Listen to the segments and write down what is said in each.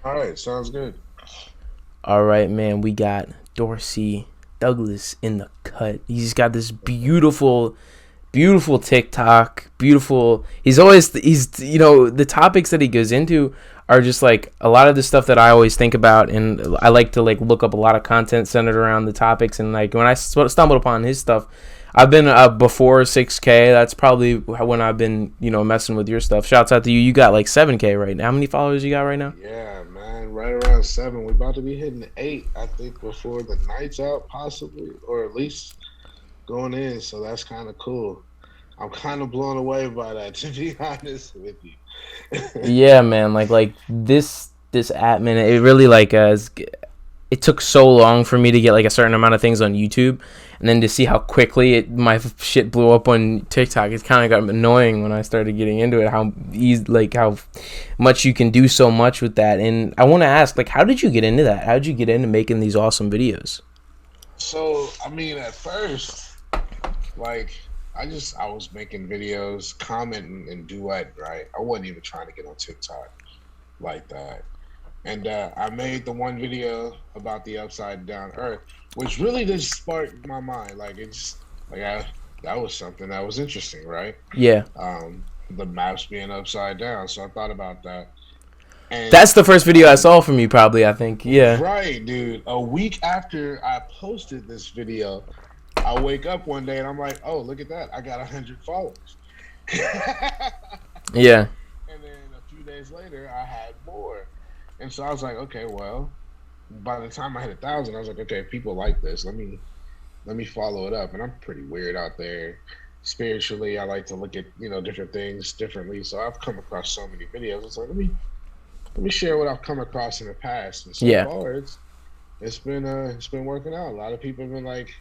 All right, sounds good. All right, man. We got Dorsey Douglas in the cut. He's got this beautiful TikTok. Beautiful. He's the topics that he goes into are just like a lot of the stuff that I always think about, and I like to like look up a lot of content centered around the topics. And like when I stumbled upon his stuff, I've been before 6K. That's probably when I've been messing with your stuff. Shouts out to you. You got like 7K right now. How many followers you got right now? Yeah, man, right around 7. We're about to be hitting 8, I think, before the night's out, possibly, or at least going in. So that's kind of cool. I'm kind of blown away by that, to be honest with you. Yeah, man. Like this app, man. It really it took so long for me to get like a certain amount of things on YouTube, and then to see how quickly my shit blew up on TikTok, it kind of got annoying when I started getting into it. How easy, like how much you can do so much with that. And I want to ask, like, how did you get into that? How did you get into making these awesome videos? So, I mean, at first, like, I was making videos, commenting and duet, right? I wasn't even trying to get on TikTok like that. And I made the one video about the upside down Earth, which really just sparked my mind. Like it's like that was something that was interesting, right? Yeah, The maps being upside down. So I thought about that, and that's the first video I saw from you, probably. I think. Yeah. right, dude. A week after I posted this video, I wake up one day and I'm like, oh, look at that! I got 100 followers. Yeah. And then a few days later, I had more. And so I was like, okay, well, by the time I hit 1,000, I was like, okay, people like this. Let me follow it up. And I'm pretty weird out there. Spiritually, I like to look at different things differently. So I've come across so many videos. It's like let me share what I've come across in the past. And so Yeah. far, it's been working out. A lot of people have been like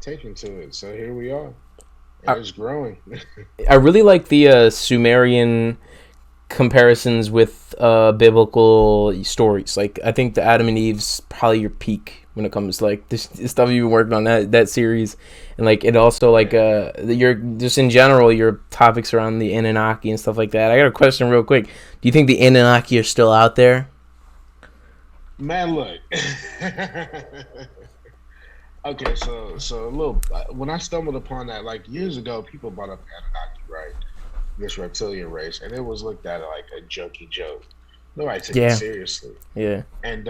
taking to it. So here we are, and I, it's growing. I really like the Sumerian comparisons with biblical stories. Like I think the Adam and Eve's probably your peak when it comes to like this stuff you've been working on that series, and like it also like Yeah. your just in general your topics around the Anunaki and stuff like that. I got a question real quick. Do you think the Anunnaki are still out there? Man, look. Okay, so a little when I stumbled upon that like years ago, people brought up Anunnaki, right? This reptilian race, and it was looked at like a jokey joke. Nobody took it Yeah, seriously. yeah, And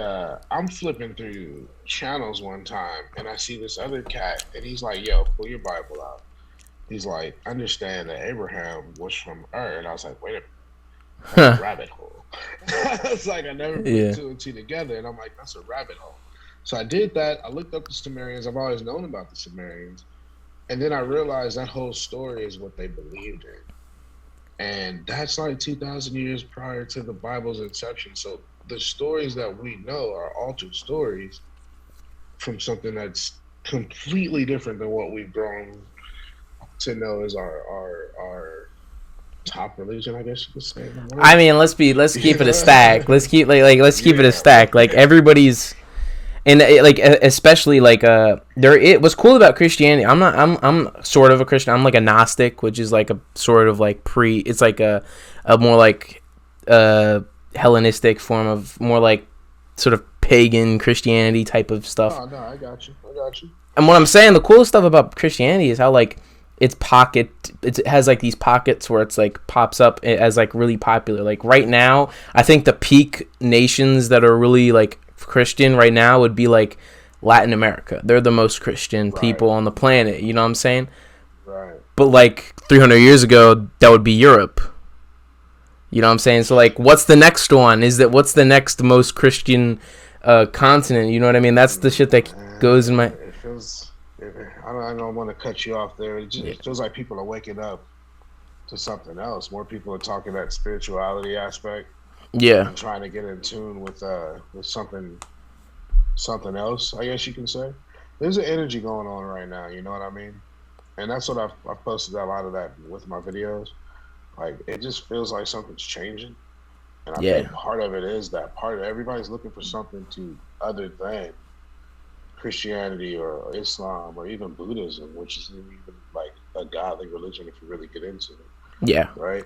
I'm flipping through channels one time, and I see this other cat, and he's like, "Yo, pull your Bible out." He's like, "Understand that Abraham was from Ur," and I was like, "Wait a minute, that's a huh. rabbit hole." It's like I never put Yeah, two and two together, and I'm like, "That's a rabbit hole." So I did that. I looked up the Sumerians. I've always known about the Sumerians, and then I realized that whole story is what they believed in, and that's like 2,000 years prior to the Bible's inception. So the stories that we know are altered stories from something that's completely different than what we've grown to know as our top religion, I guess you could say in the I world. mean, let's keep it a stack. Yeah, Let's keep let's keep it a yeah, stack. Like everybody's and especially like there it was cool about Christianity. I'm sort of a Christian. I'm like a Gnostic, which is like a sort of like pre. It's like a more like Hellenistic form of more like sort of pagan Christianity type of stuff. no, no, I got you. I got you. And what I'm saying, the coolest stuff about Christianity is how like it has like these pockets where it's like pops up as like really popular. Like right now, I think the peak nations that are really like Christian right now would be like Latin America. They're the most Christian Right, people on the right, planet. You know what I'm saying? right. But like 300 years ago, that would be Europe. You know what I'm saying? So like, what's the next one? What's the next most Christian continent? You know what I mean? That's the shit that goes in my It feels. I don't want to cut you off there. yeah. It feels like people are waking up to something else. More people are talking that spirituality aspect Yeah. and trying to get in tune with something else. I guess you can say there's an energy going on right now. You know what I mean? And that's what I've posted a lot of that with my videos. Like it just feels like something's changing, and I Yeah. think part of it is that part of everybody's looking for something to other than Christianity or Islam or even Buddhism, which isn't even like a godly religion if you really get into it, Yeah. right?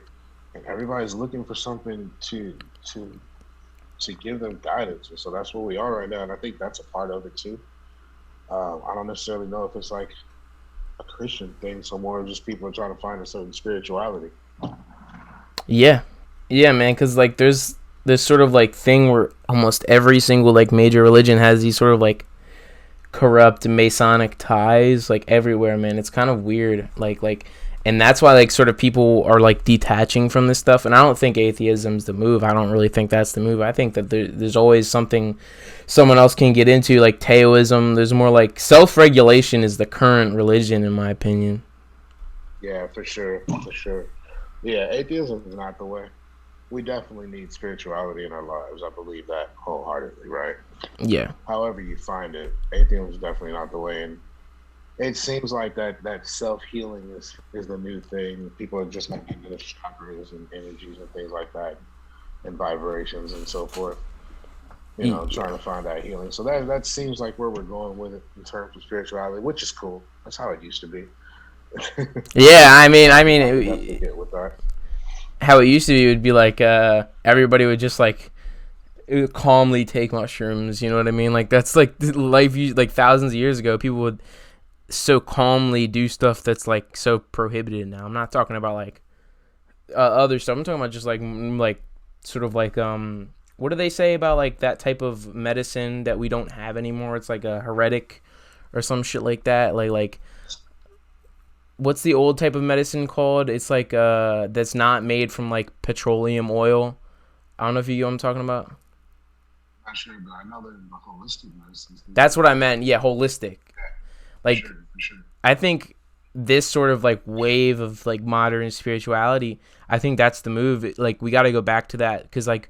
And everybody's looking for something to to give them guidance. And so that's where we are right now. And I think that's a part of it too. I don't necessarily know if it's like a Christian thing, so more just people are trying to find a certain spirituality. Yeah, man. Because like there's this sort of like thing where almost every single like major religion has these sort of like corrupt Masonic ties like everywhere, man. It's kind of weird. Like, and that's why like sort of people are like detaching from this stuff. And I don't think atheism's the move. I don't really think that's the move. I think that there's always something someone else can get into, like Taoism. There's more like self-regulation is the current religion, in my opinion. Yeah, for sure. Yeah, atheism is not the way. We definitely need spirituality in our lives. I believe that wholeheartedly, right? Yeah. However you find it, atheism is definitely not the way. And it seems like that self-healing is the new thing. People are just looking into chakras and energies and things like that, and vibrations and so forth. You know, trying to find that healing. So that seems like where we're going with it in terms of spirituality, which is cool. That's how it used to be. Yeah, I mean, get with that. How it used to be would be like everybody would just like calmly take mushrooms. You know what I mean? Like that's like life. Like thousands of years ago, people would so calmly do stuff that's like so prohibited now. I'm not talking about like other stuff. I'm talking about just like sort of like what do they say about like that type of medicine that we don't have anymore? It's like a heretic or some shit like that. Like what's the old type of medicine called? It's like that's not made from like petroleum oil. I don't know if you know what I'm talking about. Not sure, but I know that the holistic medicine. That's what I meant. Yeah, holistic. Like, for sure. I think this sort of like wave of like modern spirituality, I think that's the move. Like, we got to go back to that because like,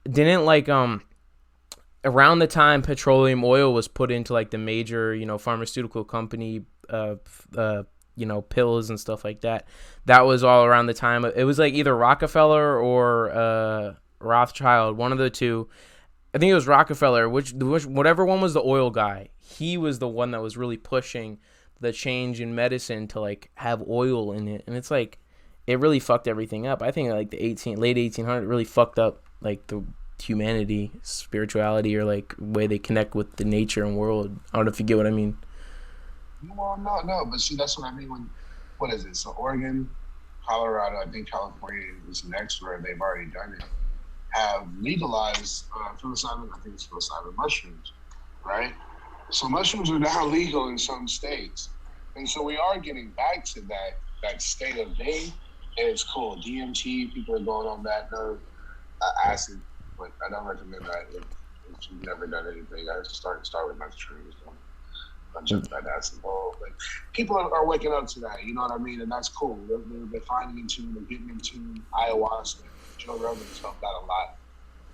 didn't like around the time petroleum oil was put into like the major pharmaceutical company pills and stuff like that. That was all around the time. It was like either Rockefeller or Rothschild, one of the two. I think it was Rockefeller, which whatever one was the oil guy. He was the one that was really pushing the change in medicine to like have oil in it, and it's like it really fucked everything up. I think like the late 1800s really fucked up like the humanity, spirituality, or like way they connect with the nature and world. I don't know if you get what I mean. Well, no, but see, that's what I mean. What is it? So Oregon, Colorado, I think California is next, where they've already done it, have legalized psilocybin. I think it's psilocybin mushrooms, right? So mushrooms are now legal in some states, and so we are getting back to that state of being, and it's cool. DMT, people are going on that. No, acid, but I don't recommend that if you've never done anything. I start with mushrooms. Don't jump that acid hole. But people are waking up to that. You know what I mean? And that's cool. They're finding in tune. They're getting in tune. Ayahuasca. Joe Rogan's helped out a lot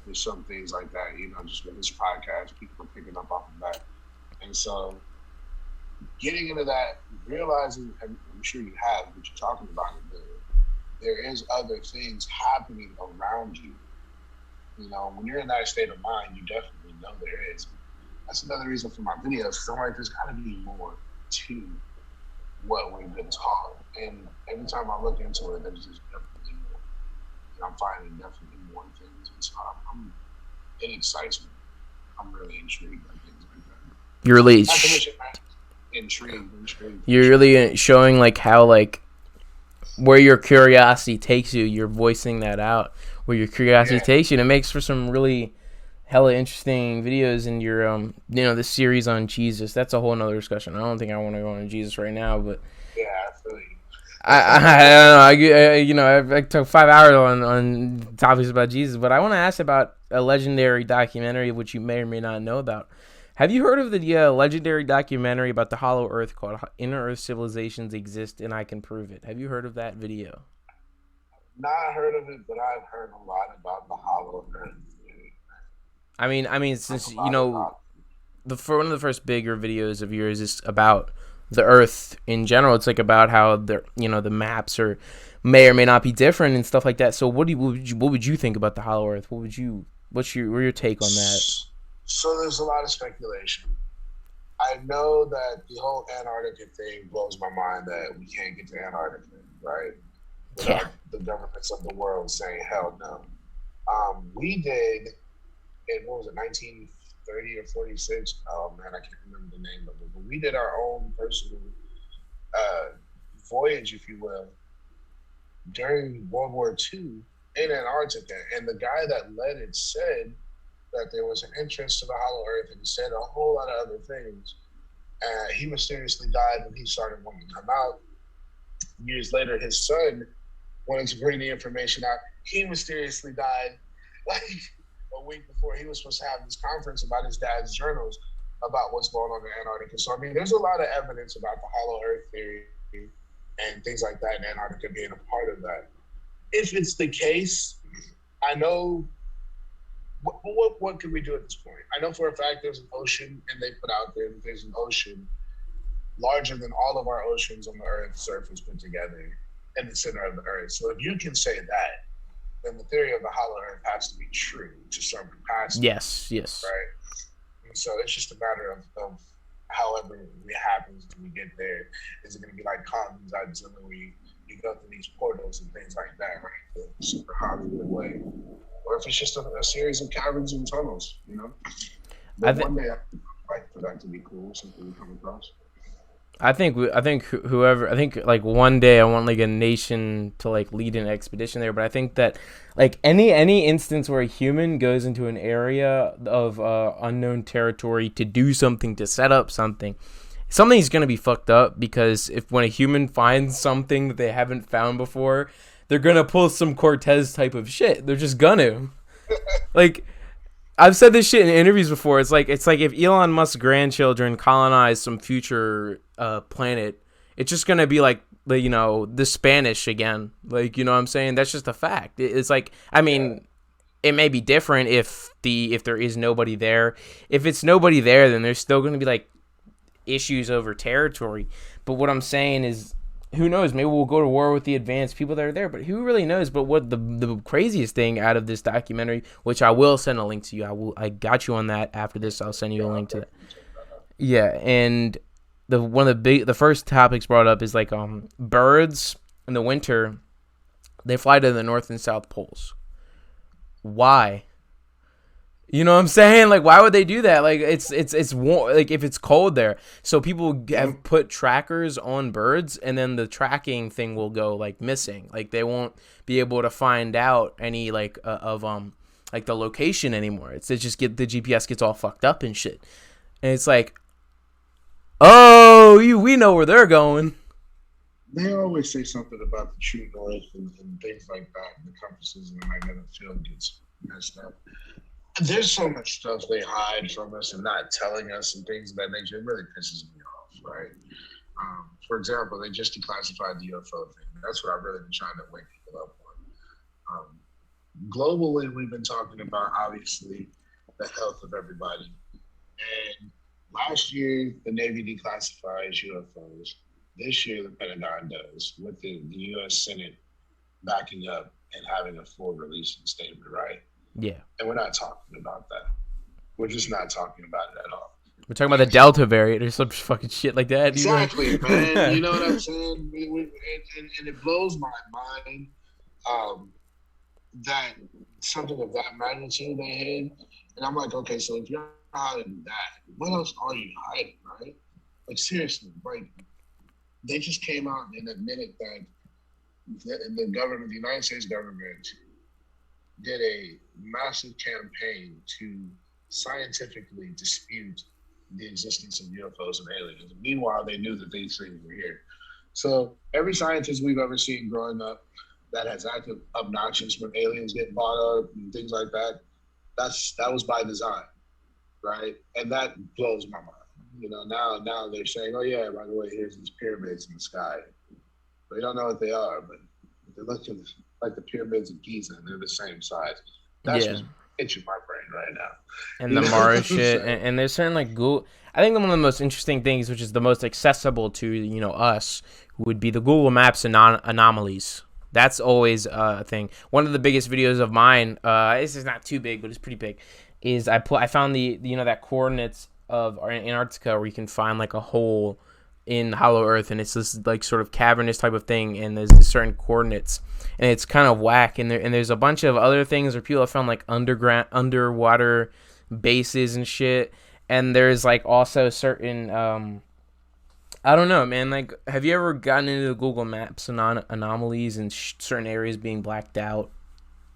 with some things like that. Just with his podcast, people are picking up off of that. And so, getting into that, realizing, I'm sure you have, but you're talking about it, there is other things happening around you. When you're in that state of mind, you definitely know there is. That's another reason for my videos, because I'm like, there's got to be more to what we've been taught. And every time I look into it, there's just definitely more. And I'm finding definitely more things. And so it excites me. I'm really intrigued by things like that. You're really intrigued. You're really showing like how like where your curiosity takes you. You're voicing that out. Where your curiosity takes you, and it makes for some really hella interesting videos in your this series on Jesus. That's a whole nother discussion. I don't think I want to go on Jesus right now, but yeah, I feel you. I don't know. I took 5 hours on topics about Jesus, but I want to ask about a legendary documentary which you may or may not know about. Have you heard of the legendary documentary about the Hollow Earth called Inner Earth Civilizations Exist and I Can Prove It? Have you heard of that video? Not heard of it, but I've heard a lot about the Hollow Earth. I mean, since one of the first bigger videos of yours is about the Earth in general. It's like about how the maps may or may not be different and stuff like that. So what would you think about the Hollow Earth? What's your take on that? So there's a lot of speculation. I know that the whole Antarctica thing blows my mind, that we can't get to Antarctica, right? Without the governments of the world saying hell no. We did in, what was it, 1930 or 46? Oh man, I can't remember the name of it. But we did our own personal voyage, if you will, during World War II in Antarctica. And the guy that led it said that there was an entrance to the Hollow Earth, and he said a whole lot of other things. He mysteriously died when he started wanting to come out. Years later, his son wanted to bring the information out. He mysteriously died like a week before he was supposed to have this conference about his dad's journals about what's going on in Antarctica. So, I mean, there's a lot of evidence about the Hollow Earth theory and things like that, and Antarctica being a part of that. If it's the case, I know what can we do at this point? I know for a fact there's an ocean, and they put out there that there's an ocean larger than all of our oceans on the Earth's surface put together in the center of the Earth. So if you can say that, then the theory of the Hollow Earth has to be true to some capacity. Yes. Right? And so it's just a matter of however it happens when we get there. Is it going to be like Collins Auxiliary? You go through these portals and things like that, right? The super Hollywood way. Or if it's just a series of caverns and tunnels, you know? But one day I'd like for that to be cool, something we come across. I think like one day I want like a nation to like lead an expedition there, but I think that like any instance where a human goes into an area of unknown territory to do something, to set up something's gonna be fucked up, because if when a human finds something that they haven't found before, they're gonna pull some Cortez type of shit. They're just gonna like. I've said this shit in interviews before. It's like if Elon Musk's grandchildren colonize some future planet, it's just gonna be like the Spanish again. Like, you know what I'm saying? That's just a fact. It's like, I mean, it may be different if there is nobody there. If it's nobody there, then there's still gonna be like issues over territory. But what I'm saying is, who knows? Maybe we'll go to war with the advanced people that are there, but who really knows? But what the craziest thing out of this documentary, which I will send a link to you, I got you on that after this. I'll send you a link to that. Yeah, and the first topics brought up is like birds in the winter, they fly to the North and South poles. Why? You know what I'm saying? Like, why would they do that? Like, it's warm, like if it's cold there. So people have put trackers on birds, and then the tracking thing will go like missing. Like, they won't be able to find out any like of like the location anymore. It's just the GPS gets all fucked up and shit. And it's like, oh, we know where they're going. They always say something about the true north and things like that. And the compasses and the magnetic field gets messed up. There's so much stuff they hide from us and not telling us and things of that nature. It really pisses me off, right? For example, they just declassified the UFO thing. That's what I've really been trying to wake people up on. Globally, we've been talking about, obviously, the health of everybody. And last year, the Navy declassifies UFOs. This year, the Pentagon does, with the U.S. Senate backing up and having a full release statement, right? Yeah. And we're not talking about that. We're just not talking about it at all. We're talking about the Delta variant or some fucking shit like that. Exactly, man. You know what I'm saying? And it blows my mind that something of that magnitude they had. And I'm like, okay, so if you're hiding that, what else are you hiding, right? Like, seriously, like, they just came out and admitted that the government, the United States government, did a massive campaign to scientifically dispute the existence of UFOs and aliens. Meanwhile, they knew that these things were here. So every scientist we've ever seen growing up that has acted obnoxious when aliens get bought up and things like that, that was by design, right? And that blows my mind. You know, now they're saying, oh yeah, by the way, here's these pyramids in the sky. They don't know what they are, but they're looking like the pyramids of Giza, and they're the same size. That's what's itching my brain right now. And the Mars shit, and there's certain like Google. I think one of the most interesting things, which is the most accessible to us, would be the Google Maps anomalies. That's always a thing. One of the biggest videos of mine, this is not too big, but it's pretty big, is I found the that coordinates of Antarctica where you can find like a whole in Hollow Earth, and it's this like sort of cavernous type of thing, and there's certain coordinates, and it's kind of whack. And there's a bunch of other things where people have found like underwater bases and shit. And there's like also certain I don't know, man. Like, have you ever gotten into the Google Maps anomalies and certain areas being blacked out,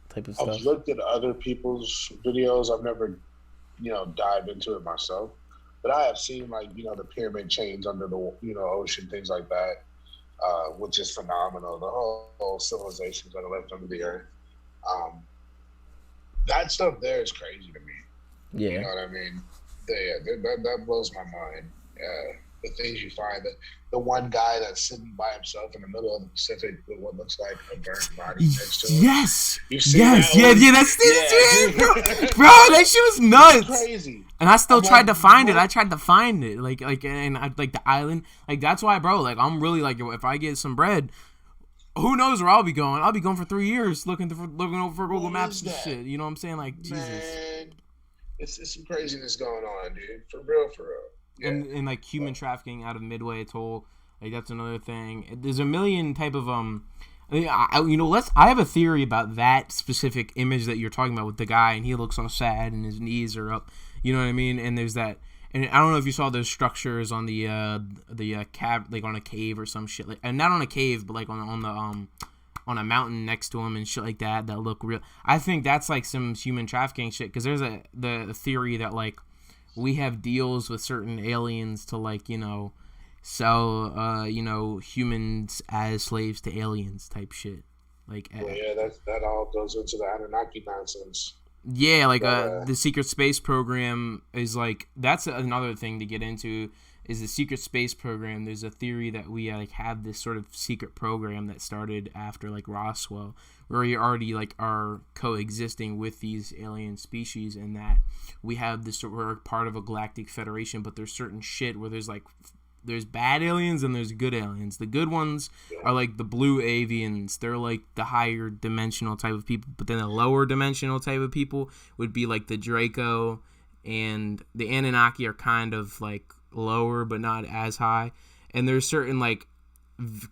type of stuff? I've looked at other people's videos. I've never, dived into it myself. But I have seen, like, the pyramid chains under the, ocean, things like that, which is phenomenal. The whole civilizations that are left under the earth. That stuff there is crazy to me. Yeah. You know what I mean? That blows my mind. The things you find, the one guy that's sitting by himself in the middle of the Pacific with what looks like a burnt body next to him. Yes. You see that That's bro. That shit was nuts. Crazy. And I still tried to find it. I tried to find it, like the island. Like, that's why, bro. Like, I'm really like, if I get some bread, who knows where I'll be going? I'll be going for 3 years looking over for Google Maps and shit. You know what I'm saying? Like, Jesus. Man, it's some craziness going on, dude. For real. Yeah. And like human trafficking out of Midway Atoll, like that's another thing. There's a million type of I have a theory about that specific image that you're talking about with the guy, and he looks all sad and his knees are up. You know what I mean? And there's that, and I don't know if you saw those structures on the cave, like on a cave or some shit, like, and not on a cave, but like on a mountain next to him and shit like that look real. I think that's like some human trafficking shit, because there's the theory that like we have deals with certain aliens to like, sell humans as slaves to aliens type shit. Like, that all goes into the Anunaki nonsense. Yeah, like the secret space program is like, that's another thing to get into, is the secret space program. There's a theory that we like have this sort of secret program that started after like Roswell, where we already like are coexisting with these alien species, and that we have this, we're part of a galactic federation, but there's certain shit where there's bad aliens and there's good aliens. The good ones are like the blue avians. They're like the higher dimensional type of people, but then the lower dimensional type of people would be like the Draco, and the Anunaki are kind of like lower but not as high. And there's certain like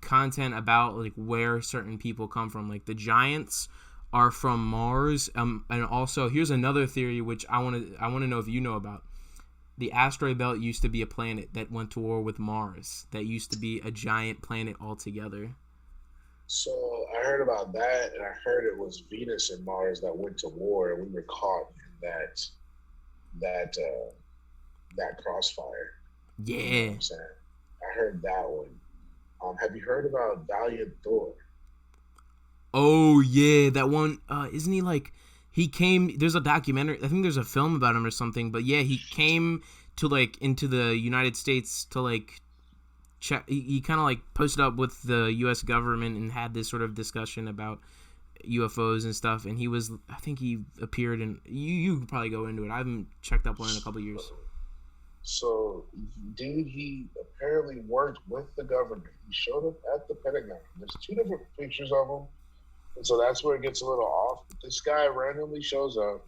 content about like where certain people come from. Like the giants are from Mars, and also here's another theory which I want to know if you know about. The asteroid belt used to be a planet that went to war with Mars. That used to be a giant planet altogether. So I heard about that, and I heard it was Venus and Mars that went to war, and we were caught in that crossfire. Yeah. You know what I'm saying? I heard that one. Have you heard about Valiant Thor? Oh yeah, that one. Isn't he like, he came? There's a documentary. I think there's a film about him or something. But yeah, he came to like into the United States to like check. He kind of like posted up with the U.S. government and had this sort of discussion about UFOs and stuff. And I think he appeared in. You could probably go into it. I haven't checked up on it in a couple of years. So, dude, he apparently worked with the government. He showed up at the Pentagon. There's 2 different pictures of him. And so that's where it gets a little off. This guy randomly shows up,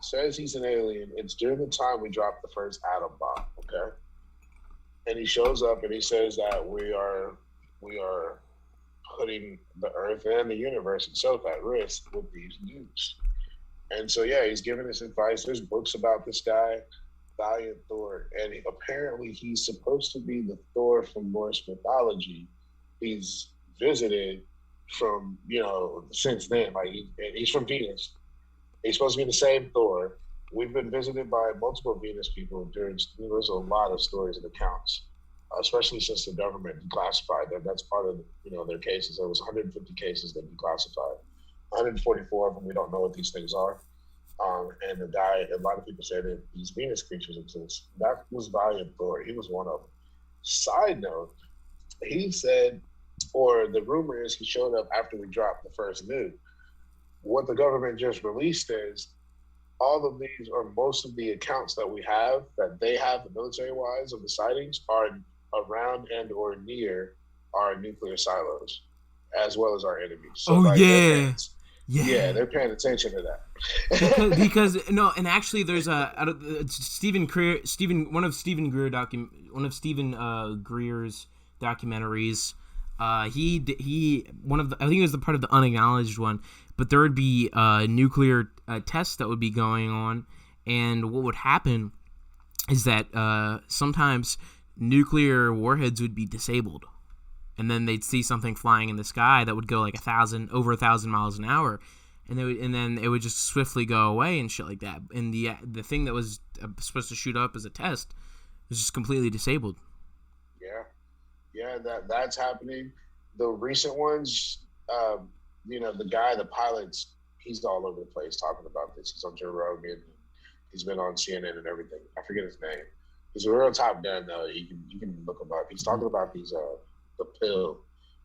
says he's an alien. It's during the time we dropped the first atom bomb, okay? And he shows up and he says that we are putting the Earth and the universe itself at risk with these nukes. And so, yeah, he's giving us advice. There's books about this guy, Valiant Thor, and apparently he's supposed to be the Thor from Norse mythology. He's visited from, since then. Like, he's from Venus. He's supposed to be the same Thor. We've been visited by multiple Venus people there's a lot of stories and accounts, especially since the government declassified them. That's part of, their cases. There was 150 cases that declassified. 144 of them, we don't know what these things are. And the guy, a lot of people say that these Venus creatures exist. That was Valiant Thor. He was one of them. Side note, he said, or the rumor is he showed up after we dropped the first nuke. What the government just released is all of these, or most of the accounts that we have, that they have, the military-wise, of the sightings are around and or near our nuclear silos, as well as our enemies. So Yeah, they're paying attention to that. because no, and actually, there's one of Stephen Greer's documentaries. One of the, I think it was the part of the unacknowledged one, but there would be nuclear tests that would be going on, and what would happen is that sometimes nuclear warheads would be disabled, and then they'd see something flying in the sky that would go like over 1,000 miles an hour, and then it would just swiftly go away and shit like that. And the thing that was supposed to shoot up as a test was just completely disabled. Yeah, that's happening. The recent ones, the pilot, he's all over the place talking about this. He's on Joe Rogan. He's been on CNN and everything. I forget his name. He's a real top gun though. You can look him up. He's talking about these the pill.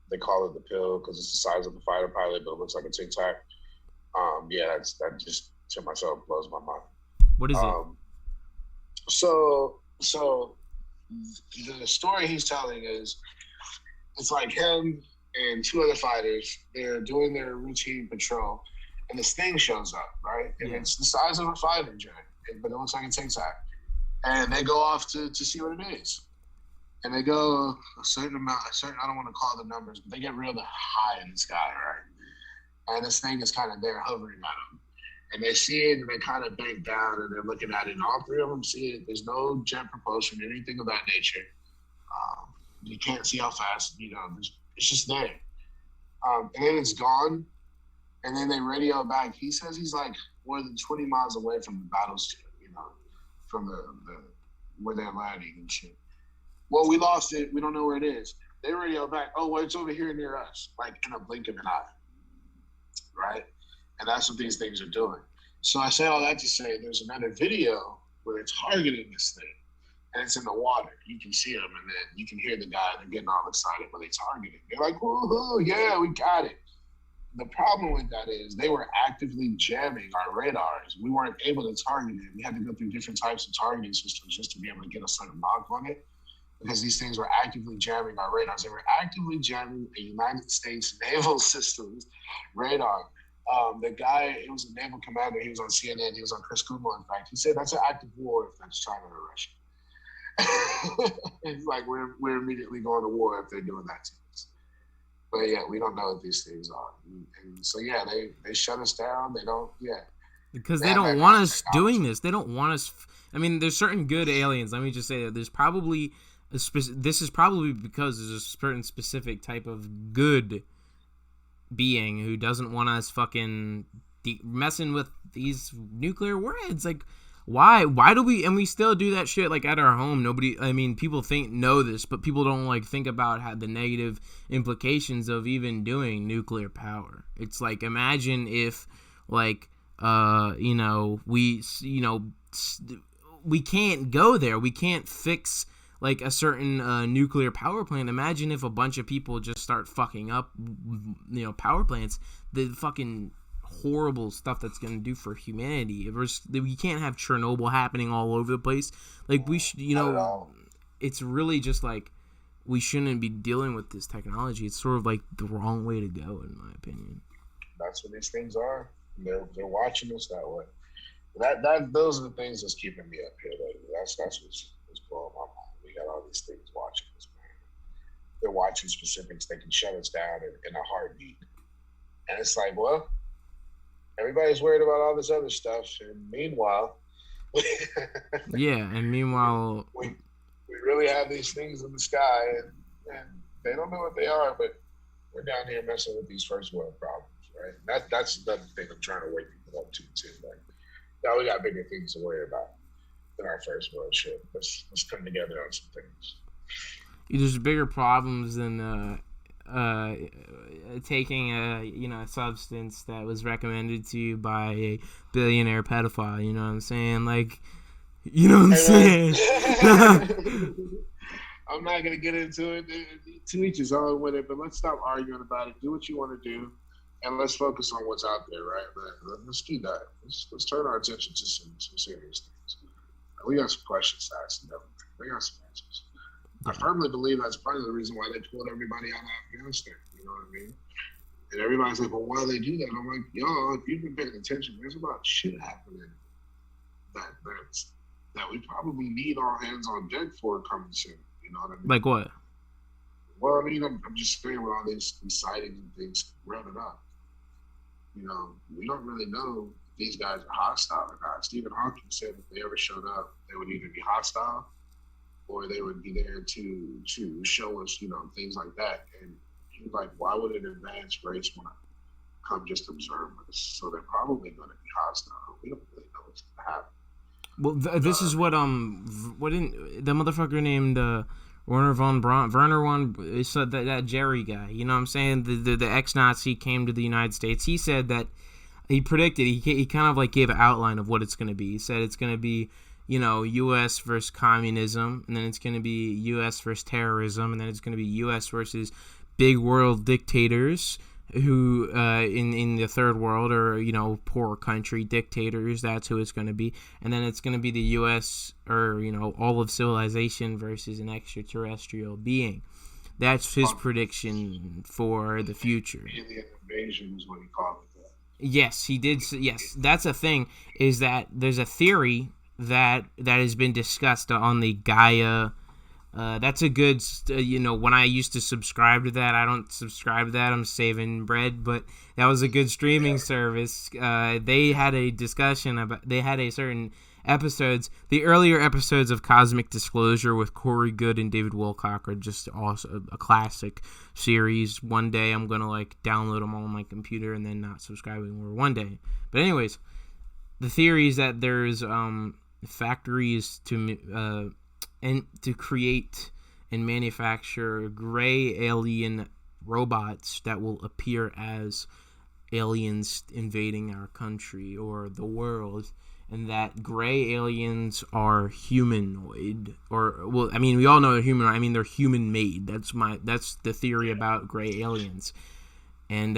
They call it the pill because it's the size of a fighter pilot, but it looks like a Tic Tac. That just to myself blows my mind. What is it? So the story he's telling is it's like him and two other fighters. They're doing their routine patrol, and this thing shows up, right? And it's the size of a fighter jet, but it looks like a Tic Tac. And they go off to see what it is. And they go a certain amount, I don't want to call the numbers, but they get real high in the sky, right? And this thing is kind of there hovering at them. And they see it and they kind of bank down and they're looking at it. And all three of them see it. There's no jet propulsion, anything of that nature. You can't see how fast, it's just there. And then it's gone. And then they radio back. He says he's like more than 20 miles away from the battleship, from the where they're landing and shit. Well, we lost it. We don't know where it is. They radio back. Oh, well, it's over here near us, like in a blink of an eye, right? And that's what these things are doing. So I say all that to say there's another video where they're targeting this thing, and it's in the water. You can see them, and then you can hear the guy. They're getting all excited when they target it. They're like, woohoo, yeah, we got it. The problem with that is they were actively jamming our radars. We weren't able to target it. We had to go through different types of targeting systems just to be able to get a certain mark on it, because these things were actively jamming our radars. They were actively jamming a United States Naval Systems radar. The guy, it was a naval commander. He was on CNN. He was on Chris Kumo, in fact. He said that's an active war if that's China or Russia. It's like we're immediately going to war if they're doing that to us. But yeah, we don't know what these things are. And so yeah, they shut us down. They don't, because they don't want us doing this. They don't want us. I mean, there's certain good aliens. Let me just say that there's probably this is probably because there's a certain specific type of good being who doesn't want us fucking messing with these nuclear warheads. Like, why do we, and we still do that shit like at our home. People know this, but people don't like think about how the negative implications of even doing nuclear power. It's like, imagine if like we can't go there, we can't fix like a certain nuclear power plant. Imagine if a bunch of people just start fucking up, power plants. The fucking horrible stuff that's going to do for humanity. We can't have Chernobyl happening all over the place. Like, we should, it's really just like we shouldn't be dealing with this technology. It's sort of like the wrong way to go, in my opinion. That's what these things are. They're watching us that way. Those are the things that's keeping me up here lately. That's what's blowing my mind. We got all these things watching us, man. They're watching specifics. They can shut us down in a heartbeat. And it's like, well, everybody's worried about all this other stuff. And meanwhile, we really have these things in the sky, and they don't know what they are, but we're down here messing with these first world problems, right? That's another thing I'm trying to wake people up to, too. Like, now we got bigger things to worry about than our first world shit. Let's come together on some things. There's bigger problems than taking a substance that was recommended to you by a billionaire pedophile. You know what I'm saying? Like, you know what I'm saying? I'm not gonna get into it. To each his own with it, but let's stop arguing about it. Do what you want to do, and let's focus on what's out there, right? Let's do that. Let's turn our attention to some serious things. We got some questions to ask them. We got some answers. I firmly believe that's part of the reason why they pulled everybody out of Afghanistan. You know what I mean? And everybody's like, well, why do they do that? I'm like, y'all, if you've been paying attention, there's a lot of shit happening that we probably need all hands on deck for coming soon. You know what I mean? Like what? Well, I mean, I'm just saying with all these sightings and things running up. You know, we don't really know if these guys are hostile or not. Stephen Hawking said if they ever showed up, they would either be hostile or they would be there to show us, you know, things like that. And he was like, why would an advanced race want to come just observe us? So they're probably going to be hostile. We don't really know what's going to happen. Well, this is what didn't the motherfucker named Werner he said that Jerry guy, you know what I'm saying, the ex-Nazi came to the United States. He said that he predicted, he kind of like gave an outline of what it's going to be. He said it's going to be, you know, U.S. versus communism, and then it's going to be U.S. versus terrorism, and then it's going to be U.S. versus big world dictators who in the third world, or, you know, poor country dictators. That's who it's going to be. And then it's going to be the U.S. or, you know, all of civilization versus an extraterrestrial being. That's his prediction for the future. Alien invasion is what he called it. Yes, he did. Yes, that's a thing, is that there's a theory that has been discussed on the Gaia. That's a good, you know, when I used to subscribe to that, I don't subscribe to that, I'm saving bread, but that was a good streaming service. They had a discussion about, they had a certain episodes, the earlier episodes of Cosmic Disclosure with Corey Goode and David Wilcock are just also a classic series. One day I'm going to like download them all on my computer and then not subscribing more one day. But anyways, the theory is that there's factories to create and manufacture gray alien robots that will appear as aliens invading our country or the world, and that gray aliens are humanoid, or, well, I mean, we all know they're humanoid. I mean, they're human made. That's the theory about gray aliens, and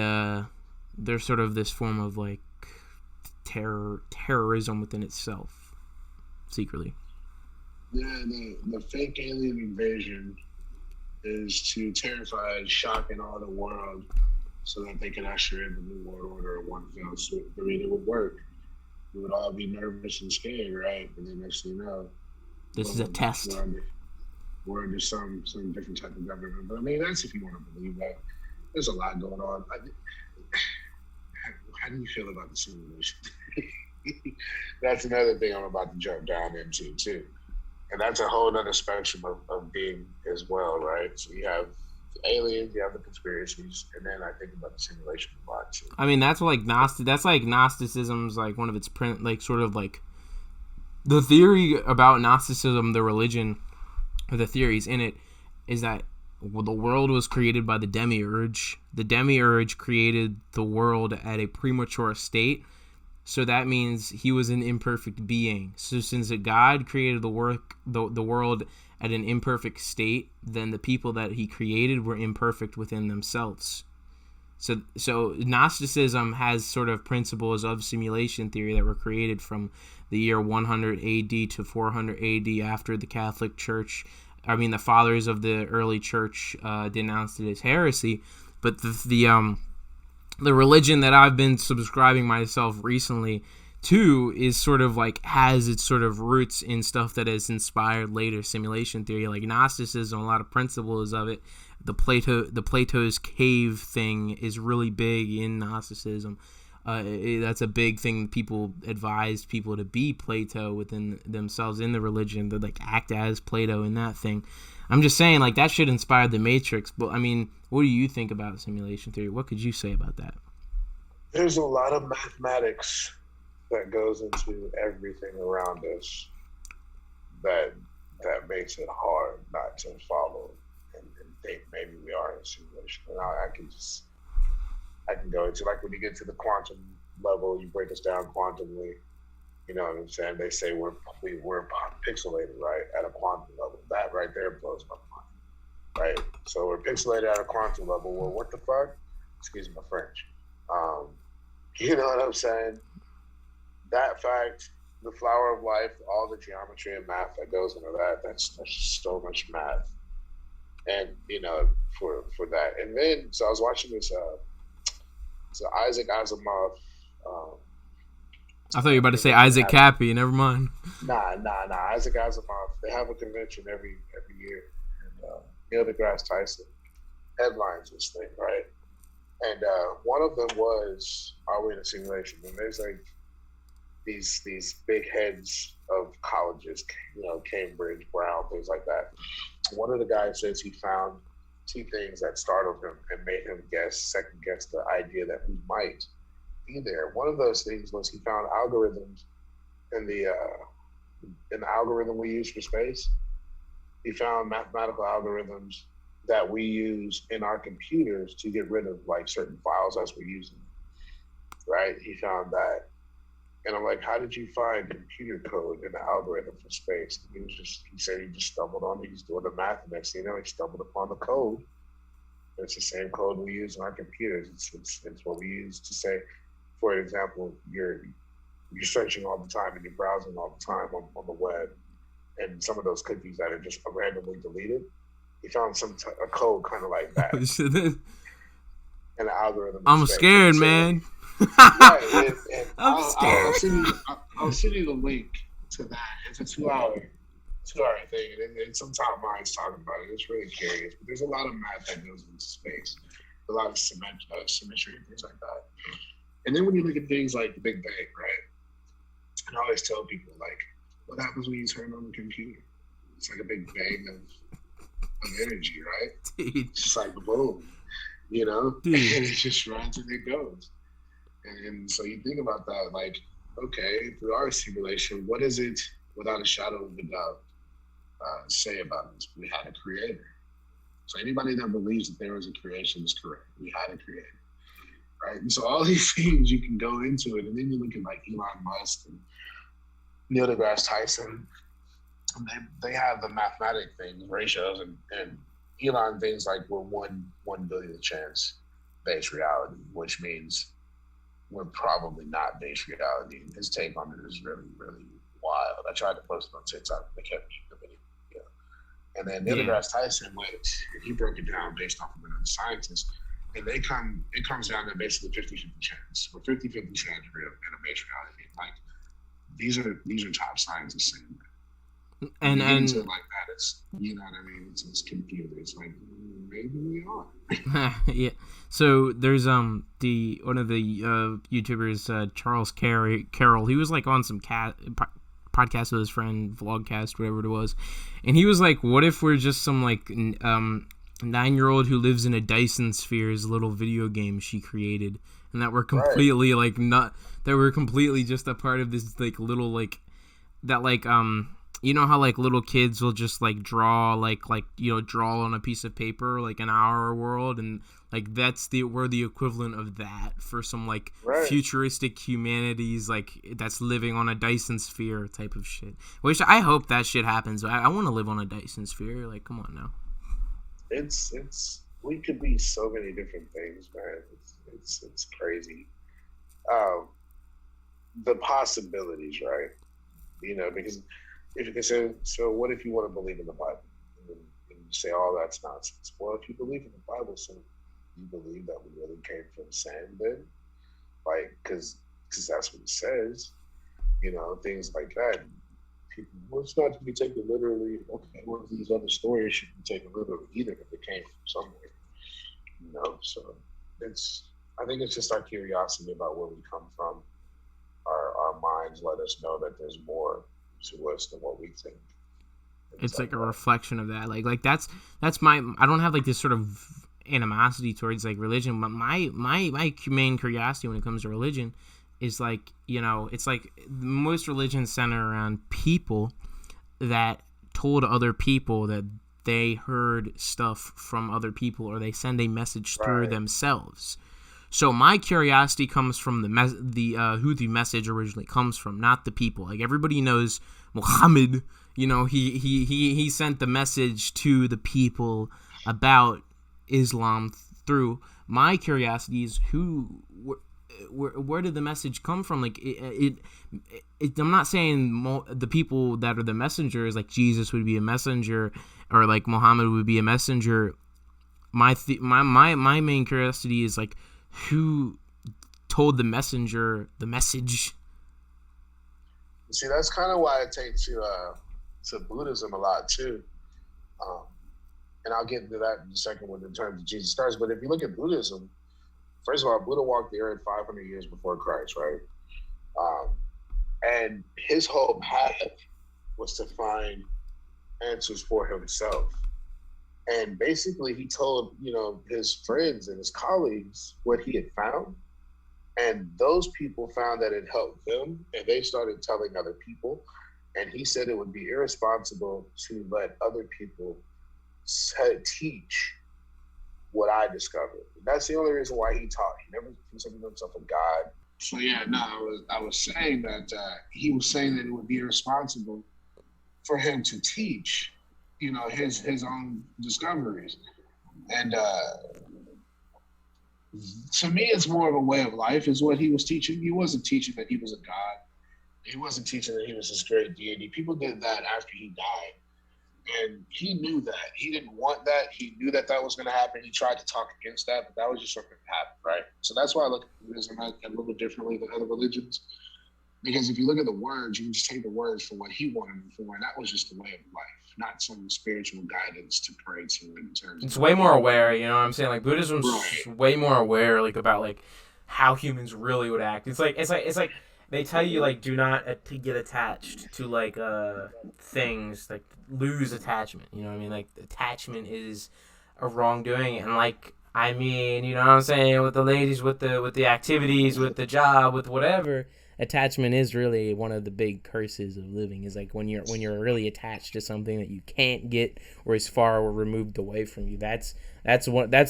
they're sort of this form of like terrorism within itself, secretly. Yeah, the fake alien invasion is to terrify and shock in all the world so that they can usher in the New World Order in one fell swoop. I mean, it would work. We would all be nervous and scared, right? And then next thing you know, this is a test. We're under some different type of government. But I mean, that's if you want to believe that. There's a lot going on. How do you feel about the simulation? That's another thing I'm about to jump down into, too. And that's a whole other spectrum of being as well, right? So you have the aliens, you have the conspiracies, and then I think about the simulation a lot too. I mean, that's like Gnosticism's like one of its sort of like the theory about Gnosticism, the religion, or the theories in it, is that the world was created by the demiurge. The demiurge created the world at a premature state. So that means he was an imperfect being. So since a God created the world at an imperfect state, then the people that he created were imperfect within themselves. So Gnosticism has sort of principles of simulation theory that were created from the year 100 AD to 400 AD after the Catholic Church. I mean, the fathers of the early church denounced it as heresy. But the religion that I've been subscribing myself recently to is sort of like has its sort of roots in stuff that has inspired later simulation theory, like Gnosticism. A lot of principles of it, the Plato's cave thing is really big in Gnosticism. That's a big thing. People advised people to be Plato within themselves in the religion, to like act as Plato in that thing. I'm just saying, like, that should inspire the Matrix. But I mean, what do you think about simulation theory? What could you say about that? There's a lot of mathematics that goes into everything around us that makes it hard not to follow and think maybe we are in a simulation. And I can go into, like, when you get to the quantum level, you break us down quantumly. You know what I'm saying? They say we're pixelated, right, at a quantum level. That right there blows my mind, right? So we're pixelated at a quantum level. Well, what the fuck? Excuse my French. You know what I'm saying? That fact, the flower of life, all the geometry and math that goes into that, that's so much math. And, you know, for that. And then, so I was watching this So Isaac Asimov. I thought you were about to say Isaac Cappy. Never mind. Nah. Isaac Asimov. They have a convention every year. And Neil deGrasse Tyson headlines this thing, right? And one of them was Are We in a Simulation? And there's like these big heads of colleges, Cambridge, Brown, things like that. One of the guys says he found two things that startled him and made him second guess the idea that we might be there. One of those things was he found algorithms in the algorithm we use for space. He found mathematical algorithms that we use in our computers to get rid of like certain files as we're using them. Right? He found that. And I'm like, how did you find computer code in the algorithm for space? He said he just stumbled on it. He's doing the math, and next thing you know, he stumbled upon the code. It's the same code we use in our computers. It's what we use to say, for example, you're searching all the time and you're browsing all the time on the web, and some of those cookies that are just randomly deleted. He found a code kind of like that. In the algorithm. I'm scared, man. Yeah, and I'm scared. I'll send you the link to that. It's a 2-hour thing, and some top minds talking about it. It's really curious. But there's a lot of math that goes into space, a lot of symmetry and things like that. And then when you look at things like the Big Bang, right? And I always tell people, like, what happens when you turn on the computer? It's like a big bang of energy, right? Dude. It's just like boom, and it just runs and it goes. And so you think about that, like, okay, if we are a simulation, what is it, without a shadow of a doubt, say about us? We had a creator. So anybody that believes that there was a creation is correct. We had a creator, right? And so all these things, you can go into it, and then you look at like Elon Musk and Neil deGrasse Tyson, and they have the mathematic things, ratios, and Elon things like we're 1 billion chance base reality, which means we're probably not base reality. His take on it is really, really wild. I tried to post it on TikTok, but they kept me the video. And then Neil deGrasse Tyson, he broke it down based off of another scientist, and it comes down to basically 50-50 chance. We're 50-50 chance real in a base reality. Like these are top scientists saying that. And like that, it's what I mean. It's computer. It's like maybe we are. Yeah. So there's one of the YouTubers, Charles Carroll. He was like on some podcast with his friend, Vlogcast, whatever it was, and he was like, "What if we're just some like 9-year-old who lives in a Dyson Spheres little video game she created, and that we're completely like not that we're completely just a part of this like little like that like you know how like little kids will just like draw draw on a piece of paper like in our world, and like we're the equivalent of that for some like futuristic humanities like that's living on a Dyson Sphere type of shit. Which I hope that shit happens. I want to live on a Dyson Sphere. Like, come on now. It's we could be so many different things, man. It's crazy. The possibilities, right? Because if you can say, so what if you want to believe in the Bible? And you say, oh, that's nonsense. Well, if you believe in the Bible, so you believe that we really came from sand then? Like, because that's what it says. Things like that. People, well, it's not to be taken literally. Okay, well, these other stories should be taken literally either if it came from somewhere. So I think it's just our curiosity about where we come from. Our minds let us know that there's more to us than what we think. It's like a reflection of that. Like that's my. I don't have like this sort of animosity towards like religion, but my main curiosity when it comes to religion is like, it's like most religions center around people that told other people that they heard stuff from other people, or they send a message through themselves. So my curiosity comes from who the message originally comes from, not the people. Like everybody knows Muhammad, he sent the message to the people about Islam through. My curiosity is where did the message come from? Like I'm not saying the people that are the messengers, like Jesus would be a messenger or like Muhammad would be a messenger. My main curiosity is like, who told the messenger the message. See, that's kind of why I take to Buddhism a lot too. And I'll get into that in a second when in terms of Jesus Christ. But if you look at Buddhism, first of all, Buddha walked the earth 500 years before Christ, right? And his whole path was to find answers for himself. And basically he told, his friends and his colleagues what he had found. And those people found that it helped them, and they started telling other people. And he said it would be irresponsible to let other people teach what I discovered. That's the only reason why he taught. He never considered himself a god. So yeah, no, I was saying that he was saying that it would be irresponsible for him to teach, his own discoveries. And to me, it's more of a way of life is what he was teaching. He wasn't teaching that he was a god. He wasn't teaching that he was this great deity. People did that after he died. And he knew that. He didn't want that. He knew that was going to happen. He tried to talk against that, but that was just something that happened, right? So that's why I look at Buddhism a little bit differently than other religions. Because if you look at the words, you can just take the words for what he wanted them for, and that was just the way of life, not some spiritual guidance to pray to in terms of... It's way more aware, you know what I'm saying? Like, Buddhism's way more aware, like, about, like, how humans really would act. It's like they tell you, like, do not to get attached to, like, things, like, lose attachment, you know what I mean? Like, attachment is a wrongdoing, and, like, I mean, you know what I'm saying, with the ladies, with the activities, with the job, with whatever, attachment is really one of the big curses of living, is, like, when you're really attached to something that you can't get or is far removed away from you. That's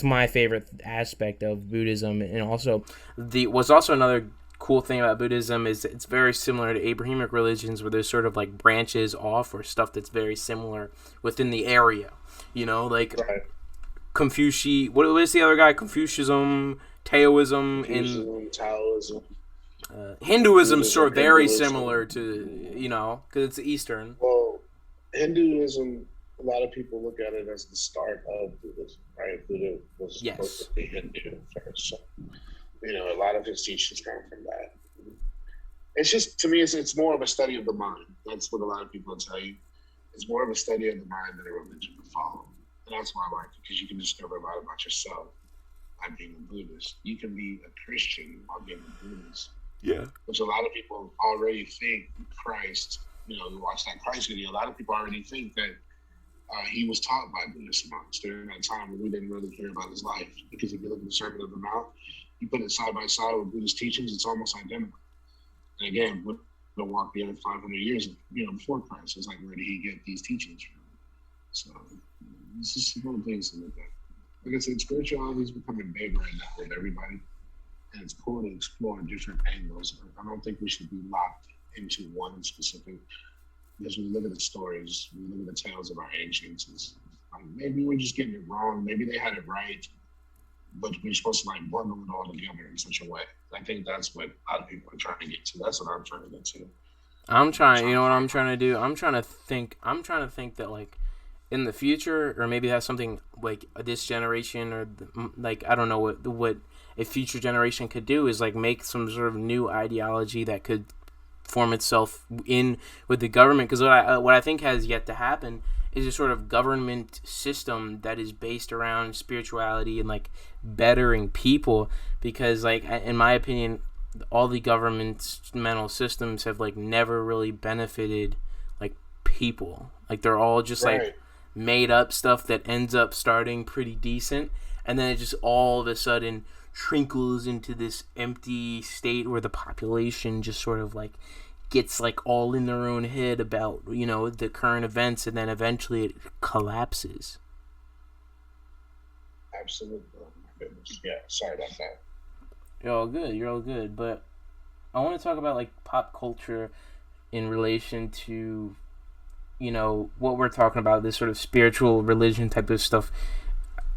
my favorite aspect of Buddhism. And also, what's also another cool thing about Buddhism is it's very similar to Abrahamic religions, where there's sort of like branches off or stuff that's very similar within the area, like Confucius. What is the other guy? Confucianism, Taoism, and Taoism. Hinduism sort of very similar to, because it's Eastern. Well, Hinduism, a lot of people look at it as the start of Buddhism, right? Buddha was supposed to be Hindu first, so a lot of his teachings come from that. It's just, to me, it's more of a study of the mind. That's what a lot of people tell you. It's more of a study of the mind than a religion to follow. And that's why I like it, because you can discover a lot about yourself by being a Buddhist. You can be a Christian while being a Buddhist. Yeah. Which a lot of people already think Christ, you watch that Christ video, a lot of people already think that he was taught by Buddhist monks during that time when we didn't really hear about his life. Because if you look at the Sermon on the Mount, you put it side by side with Buddhist teachings, it's almost identical. And again, Buddha walked the other 500 years, before Christ. It's like, where did he get these teachings from? So, it's just little things to look at. Like I said, spirituality is becoming big right now with everybody. And it's cool to explore different angles. I don't think we should be locked into one specific. Because when we look at the stories, we look at the tales of our ancients, it's like, maybe we're just getting it wrong. Maybe they had it right. But we're supposed to bundle it all together in such a way. I think that's what a lot of people are trying to get to. That's what I'm trying to get to. You know what I'm trying to do? I'm trying to think that, like, in the future, or maybe that's something like this generation, or like, I don't know what a future generation could do, is like make some sort of new ideology that could form itself in with the government. Because what I think has yet to happen is a sort of government system that is based around spirituality and like bettering people. Because, like, in my opinion, all the governmental systems have like never really benefited like people. Like, they're all just like made up stuff that ends up starting pretty decent, and then it just all of a sudden trickles into this empty state where the population just sort of like gets like all in their own head about the current events, and then eventually it collapses. Absolutely. Oh my goodness. Yeah, sorry about that. You're all good. But I want to talk about like pop culture in relation to what we're talking about, this sort of spiritual religion type of stuff.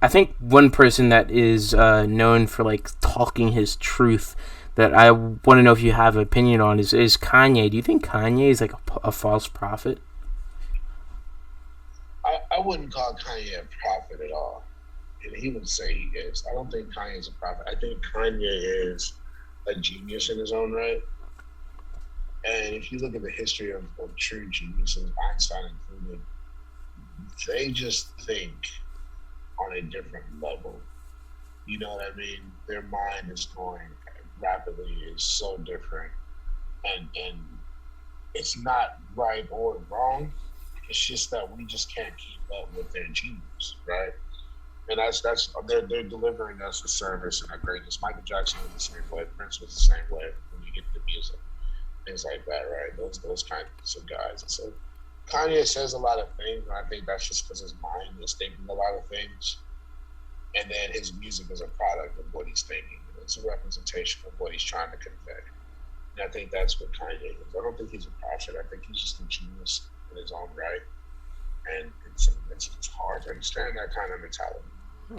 I think one person that is known for like talking his truth, that I want to know if you have an opinion on, is Kanye. Do you think Kanye is like a false prophet? I wouldn't call Kanye a prophet at all. And he would say he is. I don't think Kanye is a prophet. I think Kanye is a genius in his own right. And if you look at the history of true geniuses, Einstein included, they just think on a different level. You know what I mean? Their mind is going rapidly, is so different. And it's not right or wrong. It's just that we just can't keep up with their genius, right? And that's they're delivering us a service and a greatness. Michael Jackson was the same way. Prince was the same way when you get into music, things like that, right? Those kinds of guys. And so Kanye says a lot of things, and I think that's just because his mind is thinking a lot of things. And then his music is a product of what he's thinking. It's a representation of what he's trying to convey. And I think that's what Kanye is. I don't think he's a prophet. I think he's just a genius in his own right. And it's hard to understand that kind of mentality.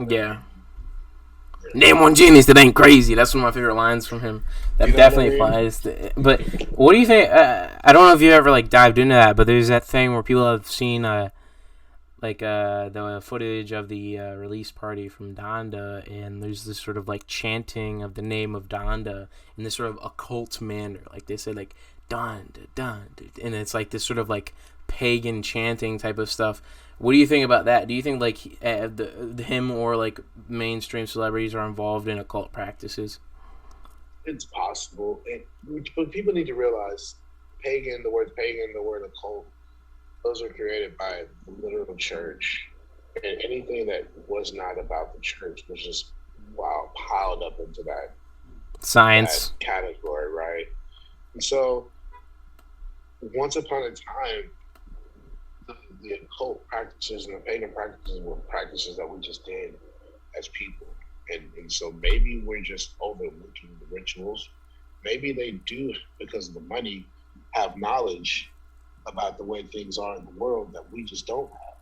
Yeah. Name one genius that ain't crazy. That's one of my favorite lines from him. That definitely applies to. But what do you think? I don't know if you ever like dived into that, but there's that thing where people have seen the footage of the release party from Donda, and there's this sort of like chanting of the name of Donda in this sort of occult manner. Like they say like Donda, Donda, and it's like this sort of like pagan chanting type of stuff. What do you think about that? Do you think like him or like mainstream celebrities are involved in occult practices? It's possible, but people need to realize the word pagan, the word occult, those are created by the literal church, and anything that was not about the church was just piled up into that science category, right? And so, once upon a time, the occult practices and the pagan practices were practices that we just did as people. And so maybe we're just overlooking the rituals. Maybe they do, because of the money, have knowledge about the way things are in the world that we just don't have.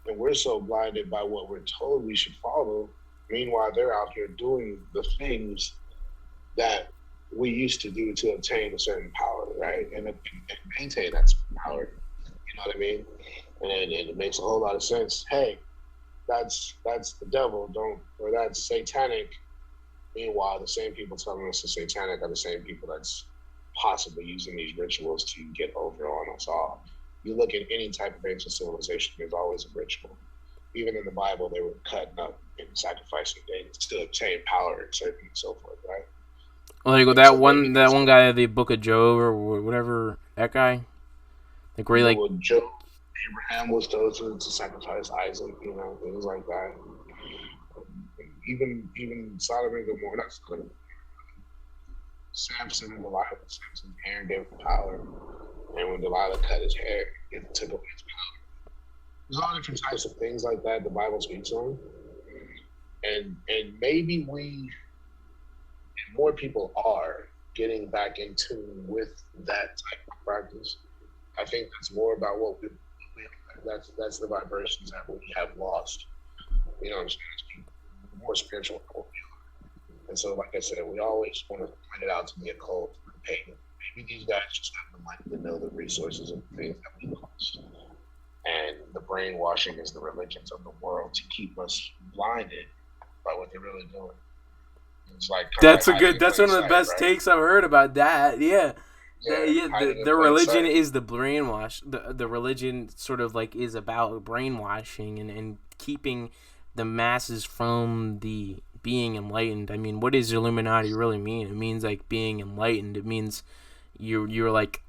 And we're so blinded by what we're told we should follow. Meanwhile, they're out here doing the things that we used to do to obtain a certain power, right? And maintain that power. You know what I mean? And it makes a whole lot of sense. Hey, that's the devil, or that's satanic. Meanwhile, the same people telling us it's satanic are the same people that's possibly using these rituals to get over on us all. You look at any type of ancient civilization, there's always a ritual. Even in the Bible, they were cutting up and sacrificing things to obtain power and certain and so forth, right? Well, there you go. That one guy, the Book of Job or whatever, that guy. Like where he like Job, Abraham was told to sacrifice Isaac, things like that. Even Sodom and Gomorrah, not Sodom. Samson and Delilah. Samson's hair gave him power, and when Delilah cut his hair, it took away his power. There's all different types of things like that the Bible speaks on, and maybe more people are getting back in tune with that type of practice. I think that's more about what we that's the vibrations that we have lost. You know what I'm saying? It's people more spiritual than what we are. And so, like I said, we always want to point it out to the occult, the pagan. Maybe these guys just have the money to know the resources and things that we lost. And the brainwashing is the religions of the world to keep us blinded by what they're really doing. It's like that's one of the best takes I've heard about that. Yeah. The religion is the brainwash. The religion sort of like is about brainwashing and keeping the masses from the being enlightened. I mean, what does Illuminati really mean? It means like being enlightened. It means you're like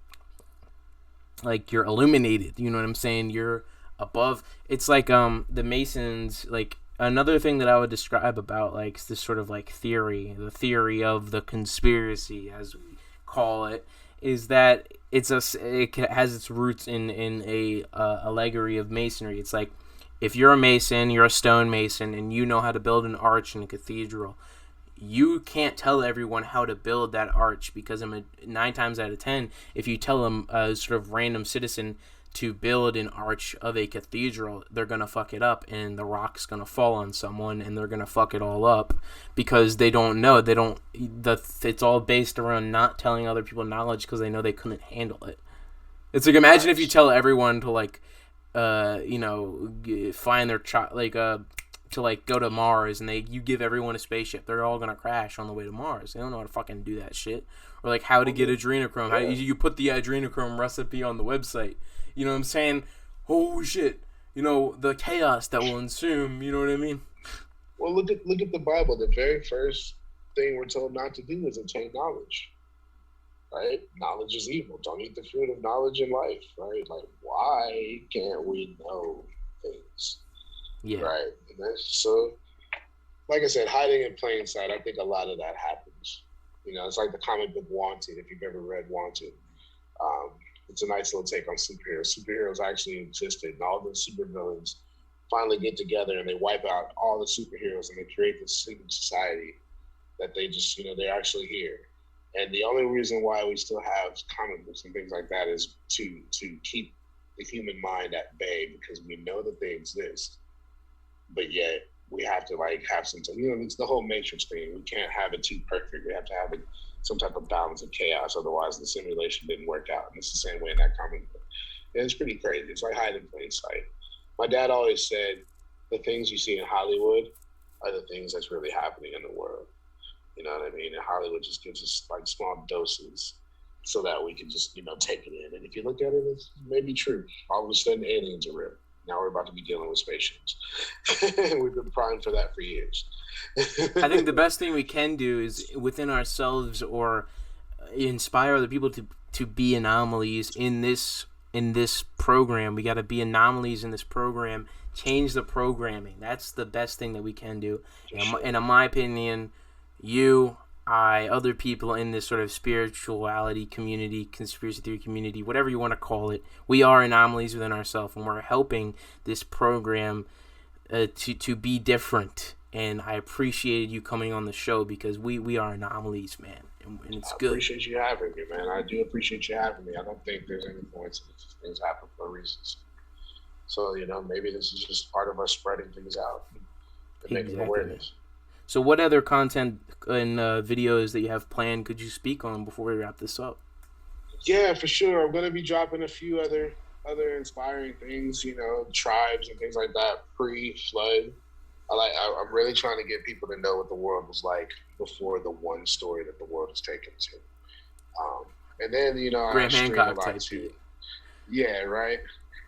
you're illuminated. You know what I'm saying? You're above. It's like the Masons. Like another thing that I would describe about like this sort of like theory, the theory of the conspiracy, as we call it, is that it has its roots in a allegory of masonry. It's like if you're a mason, you're a stonemason, and you know how to build an arch in a cathedral, you can't tell everyone how to build that arch, because 9 times out of 10, if you tell them a sort of random citizen to build an arch of a cathedral, they're going to fuck it up, and the rock's going to fall on someone, and they're going to fuck it all up, because they don't know. It's all based around not telling other people knowledge, because they know they couldn't handle it. It's like, imagine if you tell everyone to, like, find their child, like, to like go to Mars, and you give everyone a spaceship, they're all gonna crash on the way to Mars. They don't know how to fucking do that shit. Or like how to get adrenochrome. How you put the adrenochrome recipe on the website. You know what I'm saying? Oh shit! You know the chaos that will ensue. You know what I mean? Well, look at the Bible. The very first thing we're told not to do is obtain knowledge. Right? Knowledge is evil. Don't eat the fruit of knowledge in life. Right? Like, why can't we know things? Yeah. Right. So, like I said, hiding in plain sight. I think a lot of that happens. You know, it's like the comic book Wanted. If you've ever read Wanted, it's a nice little take on superheroes. Superheroes actually existed, and all the supervillains finally get together and they wipe out all the superheroes and they create this secret society that they just, they're actually here. And the only reason why we still have comic books and things like that is to keep the human mind at bay, because we know that they exist, but yet we have to have some, it's the whole Matrix thing. We can't have it too perfect. We have to have some type of balance of chaos. Otherwise the simulation didn't work out. And it's the same way in that comic book. And it's pretty crazy. It's like hiding in plain sight. My dad always said the things you see in Hollywood are the things that's really happening in the world. You know what I mean? And Hollywood just gives us small doses so that we can just, take it in. And if you look at it, it's maybe true. All of a sudden aliens are real. Now we're about to be dealing with spaceships. We've been primed for that for years. I think the best thing we can do is within ourselves or inspire other people to be anomalies in this program. We got to be anomalies in this program. Change the programming. That's the best thing that we can do. And in my opinion, other people in this sort of spirituality community, conspiracy theory community, whatever you want to call it, we are anomalies within ourselves, and we're helping this program to be different. And I appreciated you coming on the show because we are anomalies, man, and it's good. I appreciate you having me, man. I do appreciate you having me. I don't think there's any coincidence. Things happen for reasons. So, maybe this is just part of us spreading things out and making awareness. So what other content and videos that you have planned could you speak on before we wrap this up? Yeah, for sure. I'm going to be dropping a few other inspiring things, tribes and things like that, pre-flood. I'm really trying to get people to know what the world was like before the one story that the world was taken to. And then, I stream a lot too. Yeah, right.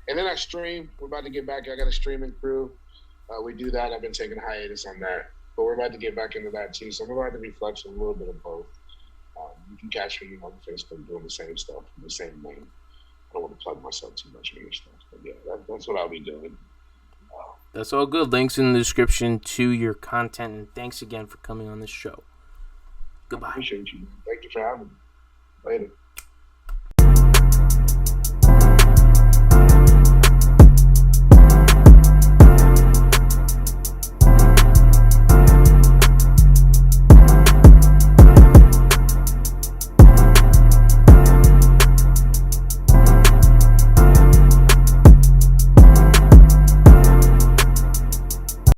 And then I stream. We're about to get back. I got a streaming crew. We do that. I've been taking a hiatus on that. But we're about to get back into that too. So we're about to be flexing a little bit of both. You can catch me on Facebook doing the same stuff, the same name. I don't want to plug myself too much in your stuff. But yeah, that's what I'll be doing. That's all good. Links in the description to your content. And thanks again for coming on this show. Goodbye. I appreciate you. Thank you for having me. Later.